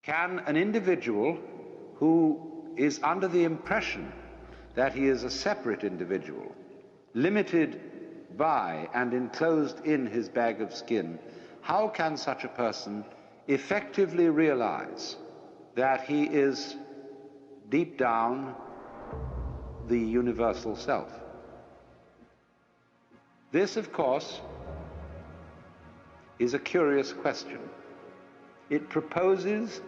Can an individual who is under the impression that he is a separate individual, limited by and enclosed in his bag of skin, how can such a person effectively realize that he is deep down the universal self? This, of course, is a curious question. It proposes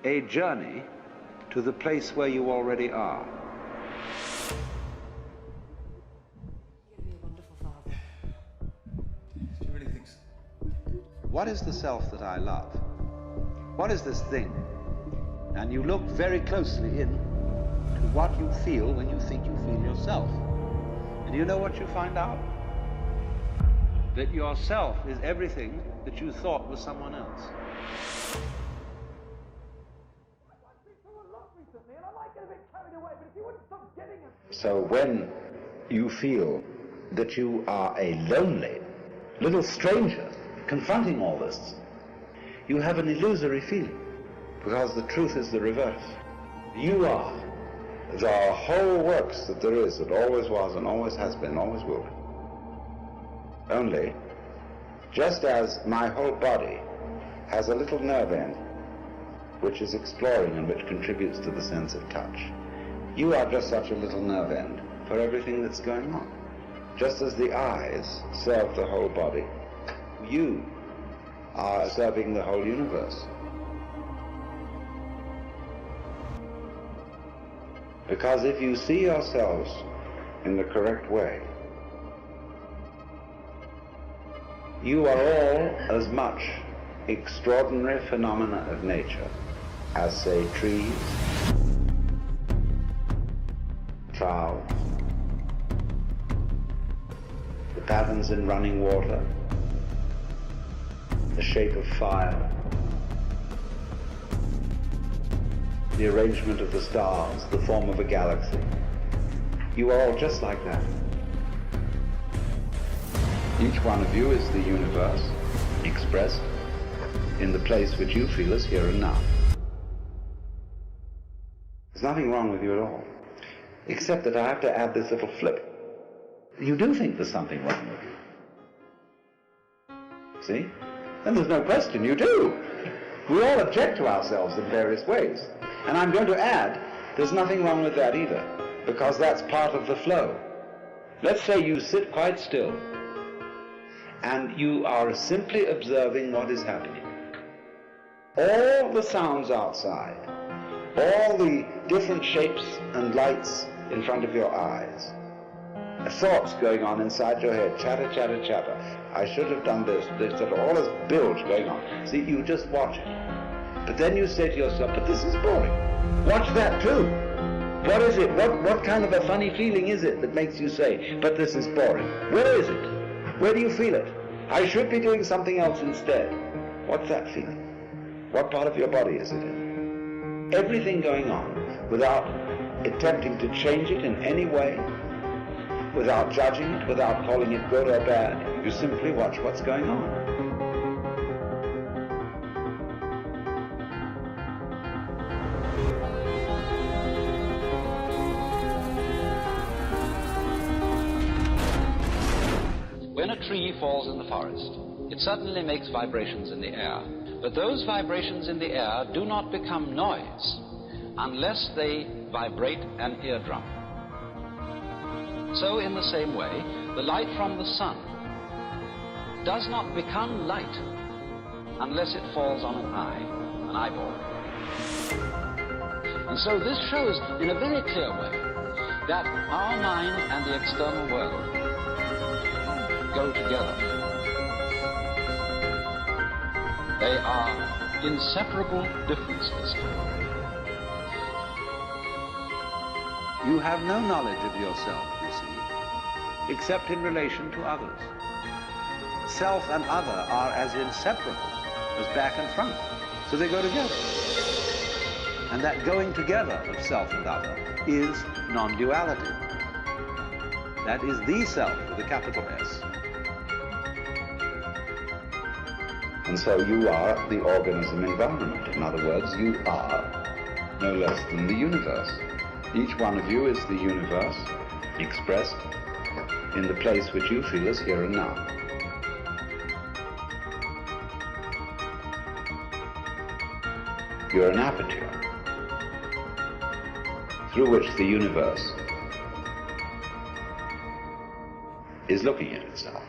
a journey to the place where you already are. You're gonna be a wonderful father. Do you really think so? What is the self that I love? What is this thing? And you look very closely in to what you feel when you think you feel yourself. And you know what you find out? That yourself is everything that you thought was someone else. So when you feel that you are a lonely little stranger confronting all this, you have an illusory feeling, because the truth is the reverse. You are the whole works that there is, that always was and always has been, always will be. Only, just as my whole body has a little nerve end which is exploring and which contributes to the sense of touch, you are just such a little nerve end for everything that's going on. Just as the eyes serve the whole body, you are serving the whole universe. Because if you see yourselves in the correct way, you are all as much extraordinary phenomena of nature as, say, trees, clouds, the patterns in running water, the shape of fire, the arrangement of the stars, the form of a galaxy. You are all just like that. Each one of you is the universe expressed in the place which you feel is here and now. There's nothing wrong with you at all, except that I have to add this little flip. You do think there's something wrong with you. See? And there's no question, you do. We all object to ourselves in various ways. And I'm going to add, there's nothing wrong with that either, because that's part of the flow. Let's say you sit quite still, and you are simply observing what is happening. All the sounds outside, all the different shapes and lights in front of your eyes, thoughts going on inside your head, chatter, chatter, chatter. I should have done this, all this bilge going on. See, you just watch it. But then you say to yourself, but this is boring. Watch that too. What is it? What kind of a funny feeling is it that makes you say, but this is boring? Where is it? Where do you feel it? I should be doing something else instead. What's that feeling? What part of your body is it in? Everything going on without attempting to change it in any way, without judging it, without calling it good or bad. You simply watch what's going on. When a tree falls in the forest, it certainly makes vibrations in the air. But those vibrations in the air do not become noise unless they vibrate an eardrum. So in the same way, the light from the sun does not become light unless it falls on an eyeball. And so this shows in a very clear way that our mind and the external world go together. They are inseparable differences. You have no knowledge of yourself, you see, except in relation to others. Self and other are as inseparable as back and front, so they go together. And that going together of self and other is non-duality. That is the self with a capital S. And so you are the organism environment. In other words, you are no less than the universe. Each one of you is the universe expressed in the place which you feel is here and now. You're an aperture through which the universe is looking at itself.